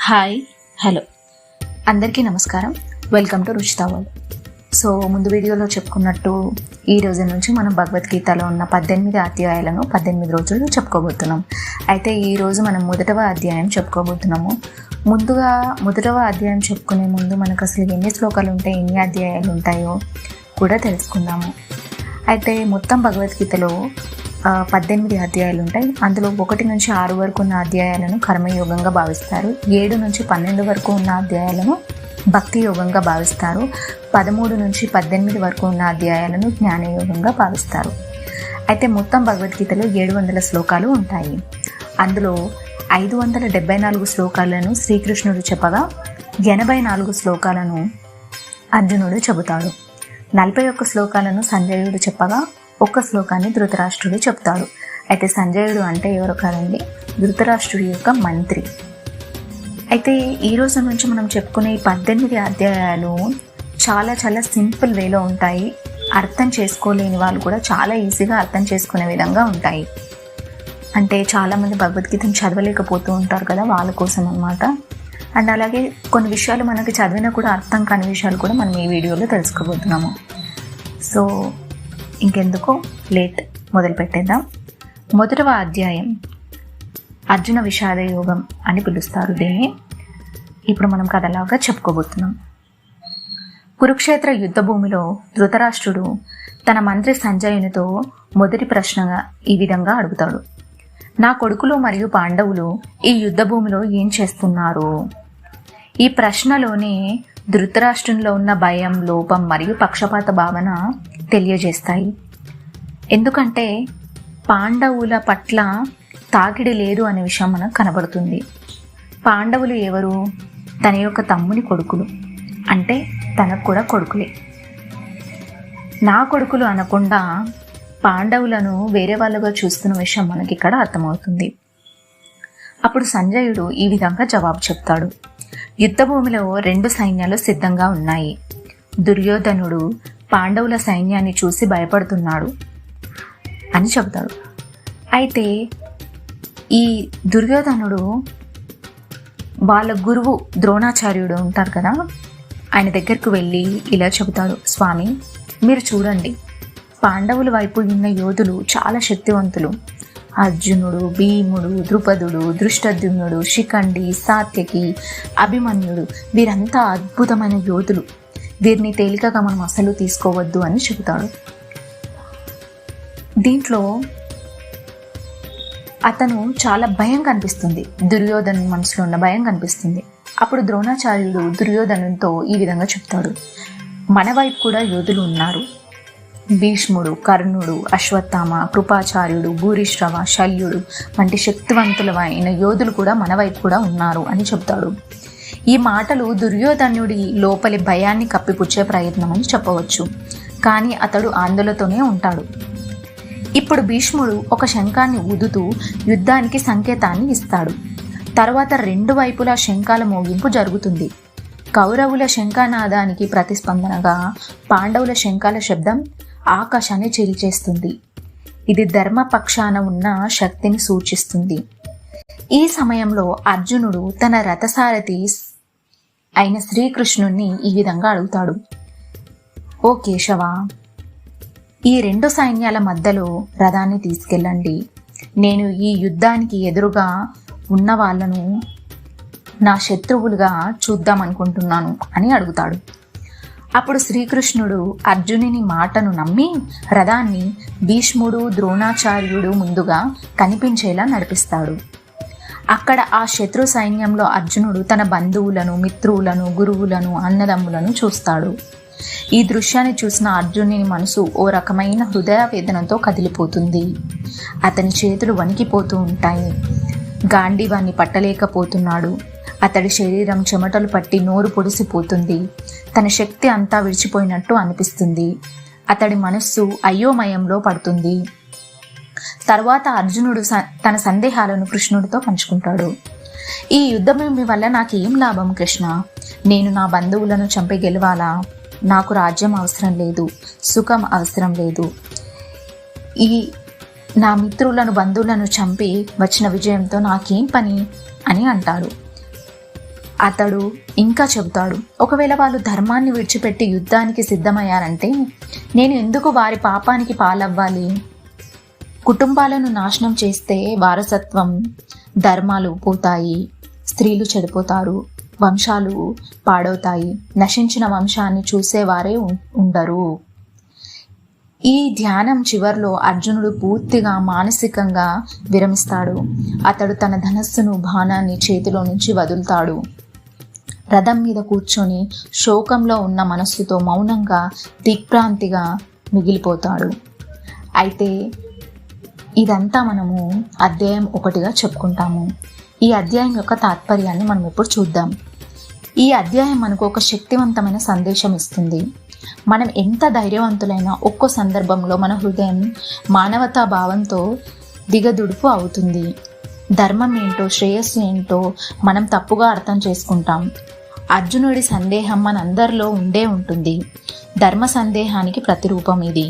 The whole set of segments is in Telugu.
హాయ్, హలో, అందరికీ నమస్కారం. Welcome to Ruchita world. So ముందు వీడియోలో చెప్పుకున్నట్టు ఈ రోజు నుంచి మనం భగవద్గీతలో ఉన్న 18 అధ్యాయాలను 18 రోజులు చెప్పుకోబోతున్నాం. అయితే ఈరోజు మనం మొదటవ అధ్యాయం చెప్పుకోబోతున్నాము. ముందుగా మొదటవ అధ్యాయం చెప్పుకునే ముందు మనకు అసలు ఎన్ని శ్లోకాలు ఉంటాయి, ఎన్ని అధ్యాయాలు ఉంటాయో కూడా తెలుసుకుందాము. అయితే మొత్తం భగవద్గీతలో 18 అధ్యాయాలు ఉంటాయి. అందులో 1 నుంచి 6 వరకు ఉన్న అధ్యాయాలను కర్మయోగంగా భావిస్తారు. 7 నుంచి 12 వరకు ఉన్న అధ్యాయాలను భక్తి యోగంగా భావిస్తారు. 13 నుంచి 18 వరకు ఉన్న అధ్యాయాలను జ్ఞానయోగంగా భావిస్తారు. అయితే మొత్తం భగవద్గీతలో 700 శ్లోకాలు ఉంటాయి. అందులో 574 శ్లోకాలను శ్రీకృష్ణుడు చెప్పగా 84 శ్లోకాలను అర్జునుడు చెబుతాడు. 41 శ్లోకాలను సంజయుడు చెప్పగా 1 శ్లోకాన్ని ధృతరాష్ట్రుడు చెప్తాడు. అయితే సంజయుడు అంటే ఎవరు కాదండి, ధృతరాష్ట్రుడి యొక్క మంత్రి. అయితే ఈ రోజు నుంచి మనం చెప్పుకునే 18 అధ్యాయాలు చాలా చాలా సింపుల్ వేలో ఉంటాయి. అర్థం చేసుకోలేని వాళ్ళు కూడా చాలా ఈజీగా అర్థం చేసుకునే విధంగా ఉంటాయి. అంటే చాలామంది భగవద్గీతను చదవలేకపోతూ ఉంటారు కదా, వాళ్ళ కోసం అన్నమాట. అండ్ అలాగే కొన్ని విషయాలు మనకి చదివినా కూడా అర్థం కాని విషయాలు కూడా మనం ఈ వీడియోలో తెలుసుకోబోతున్నాము. సో ఇంకెందుకో లేట్, మొదలు పెట్టేద్దాం. మొదటవ అధ్యాయం అర్జున విషాద యోగం అని పిలుస్తారు దీన్ని. ఇప్పుడు మనం కథలాగా చెప్పుకోబోతున్నాం. కురుక్షేత్ర యుద్ధ భూమిలో ధృతరాష్ట్రుడు తన మంత్రి సంజయునితో మొదటి ప్రశ్నగా ఈ విధంగా అడుగుతాడు: నా కొడుకులు మరియు పాండవులు ఈ యుద్ధ భూమిలో ఏం చేస్తున్నారు? ఈ ప్రశ్నలోనే ధృతరాష్ట్రంలో ఉన్న భయం, లోపం మరియు పక్షపాత భావన తెలియజేస్తాయి. ఎందుకంటే పాండవుల పట్ల తాకిడి లేదు అనే విషయం మనకు కనబడుతుంది. పాండవులు ఎవరు? తన యొక్క తమ్ముని కొడుకులు, అంటే తనకు కూడా కొడుకులే. నా కొడుకులు అనకుండా పాండవులను వేరే వాళ్ళుగా చూస్తున్న విషయం మనకి ఇక్కడ అర్థమవుతుంది. అప్పుడు సంజయుడు ఈ విధంగా జవాబు చెప్తాడు: యుద్ధభూమిలో 2 సైన్యాలు సిద్ధంగా ఉన్నాయి. దుర్యోధనుడు పాండవుల సైన్యాన్ని చూసి భయపడుతున్నాడు అని చెబుతాడు. అయితే ఈ దుర్యోధనుడు వాళ్ళ గురువు ద్రోణాచార్యుడు ఉంటారు కదా, ఆయన దగ్గరకు వెళ్ళి ఇలా చెబుతాడు: స్వామి, మీరు చూడండి, పాండవుల వైపు ఉన్న యోధులు చాలా శక్తివంతులు. అర్జునుడు, భీముడు, ద్రుపదుడు, దృష్టద్యుమ్నుడు, శిఖండి, సాత్యకి, అభిమన్యుడు, వీరంతా అద్భుతమైన యోధులు. వీరిని తేలికగా మనం అసలు తీసుకోవద్దు అని చెబుతాడు. దీంట్లో అతను చాలా భయం కనిపిస్తుంది, దుర్యోధను మనసులో ఉన్న భయం కనిపిస్తుంది. అప్పుడు ద్రోణాచార్యుడు దుర్యోధనుతో ఈ విధంగా చెప్తాడు: మన వైపు కూడా యోధులు ఉన్నారు. భీష్ముడు, కర్ణుడు, అశ్వత్థామ, కృపాచార్యుడు, భూరిశ్రవ, శల్యుడు వంటి శక్తివంతులైన యోధులు కూడా మన వైపు కూడా ఉన్నారు అని చెప్తాడు. ఈ మాటలు దుర్యోధనుడి లోపలి భయాన్ని కప్పిపుచ్చే ప్రయత్నం అని చెప్పవచ్చు. కానీ అతడు ఆందోళనతోనే ఉంటాడు. ఇప్పుడు భీష్ముడు ఒక శంఖాన్ని ఊదుతూ యుద్ధానికి సంకేతాన్ని ఇస్తాడు. తర్వాత 2 వైపులా శంఖాల మోగింపు జరుగుతుంది. కౌరవుల శంఖానాదానికి ప్రతిస్పందనగా పాండవుల శంఖాల శబ్దం ఆకాశాన్ని చీల్చేస్తుంది. ఇది ధర్మపక్షాన ఉన్న శక్తిని సూచిస్తుంది. ఈ సమయంలో అర్జునుడు తన రథసారథి అయిన శ్రీకృష్ణుణ్ణి ఈ విధంగా అడుగుతాడు: ఓ కేశవ, ఈ 2 సైన్యాల మధ్యలో రథాన్ని తీసుకెళ్ళండి. నేను ఈ యుద్ధానికి ఎదురుగా ఉన్న వాళ్ళను నా శత్రువులుగా చూద్దామనుకుంటున్నాను అని అడుగుతాడు. అప్పుడు శ్రీకృష్ణుడు అర్జునుని మాటను నమ్మి రథాన్ని భీష్ముడు, ద్రోణాచార్యుడు ముందుగా కనిపించేలా నడిపిస్తాడు. అక్కడ ఆ శత్రు సైన్యంలో అర్జునుడు తన బంధువులను, మిత్రులను, గురువులను, అన్నదమ్ములను చూస్తాడు. ఈ దృశ్యాన్ని చూసిన అర్జునుని మనసు ఓ రకమైన హృదయ వేదనతో కదిలిపోతుంది. అతని చేతులు వణికిపోతూ ఉంటాయి. గాంధీవాన్ని పట్టలేకపోతున్నాడు. అతడి శరీరం చెమటలు పట్టి నోరు పొడిసిపోతుంది. తన శక్తి అంతా విడిచిపోయినట్టు అనిపిస్తుంది. అతడి మనస్సు అయోమయంలో పడుతుంది. తర్వాత అర్జునుడు తన సందేహాలను కృష్ణుడితో పంచుకుంటాడు. ఈ యుద్ధభూమి వల్ల నాకేం లాభం కృష్ణ? నేను నా బంధువులను చంపి గెలవాలా? నాకు రాజ్యం అవసరం లేదు, సుఖం అవసరం లేదు. ఈ నా మిత్రులను, బంధువులను చంపి వచ్చిన విజయంతో నాకేం పని అని అంటాడు. అతడు ఇంకా చెబుతాడు, ఒకవేళ వాళ్ళు ధర్మాన్ని విడిచిపెట్టి యుద్ధానికి సిద్ధమయ్యారంటే నేను ఎందుకు వారి పాపానికి పాలవ్వాలి? కుటుంబాలను నాశనం చేస్తే వారసత్వం ధర్మాలు పోతాయి, స్త్రీలు చెడిపోతారు, వంశాలు పాడవుతాయి, నశించిన వంశాన్ని చూసేవారే ఉండరు. ఈ ధ్యానం చివర్లో అర్జునుడు పూర్తిగా మానసికంగా విరమిస్తాడు. అతడు తన ధనస్సును బాణాన్ని చేతిలో నుంచి వదులుతాడు. రథం మీద కూర్చొని శోకంలో ఉన్న మనస్సుతో మౌనంగా దిగ్భ్రాంతిగా మిగిలిపోతాడు. అయితే ఇదంతా మనము అధ్యాయం 1గా చెప్పుకుంటాము. ఈ అధ్యాయం యొక్క తాత్పర్యాన్ని మనం ఇప్పుడు చూద్దాం. ఈ అధ్యాయం మనకు ఒక శక్తివంతమైన సందేశం ఇస్తుంది. మనం ఎంత ధైర్యవంతులైనా ఒక్కో సందర్భంలో మన హృదయం మానవతా భావంతో దిగదుడుపు అవుతుంది. ధర్మం ఏంటో, శ్రేయస్సు ఏంటో మనం తప్పుగా అర్థం చేసుకుంటాం. అర్జునుడి సందేహం మనందరిలో ఉండే ఉంటుంది. ధర్మ సందేహానికి ప్రతిరూపం ఇది.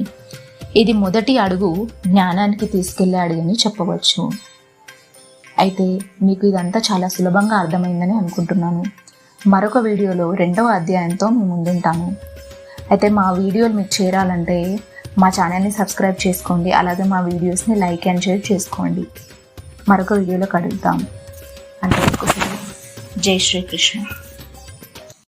ఇది మొదటి అడుగు జ్ఞానానికి తీసుకెళ్లే అడుగుని చెప్పవచ్చు. అయితే మీకు ఇదంతా చాలా సులభంగా అర్థమైందని అనుకుంటున్నాను. మరొక వీడియోలో 2వ అధ్యాయంతో మీ ముందుంటాను. అయితే మా వీడియోలు మీకు చేరాలంటే మా ఛానల్ని సబ్స్క్రైబ్ చేసుకోండి. అలాగే మా వీడియోస్ని లైక్ అండ్ షేర్ చేసుకోండి. మరొక వీడియోలో కలుద్దాం. అంటే జై శ్రీకృష్ణ.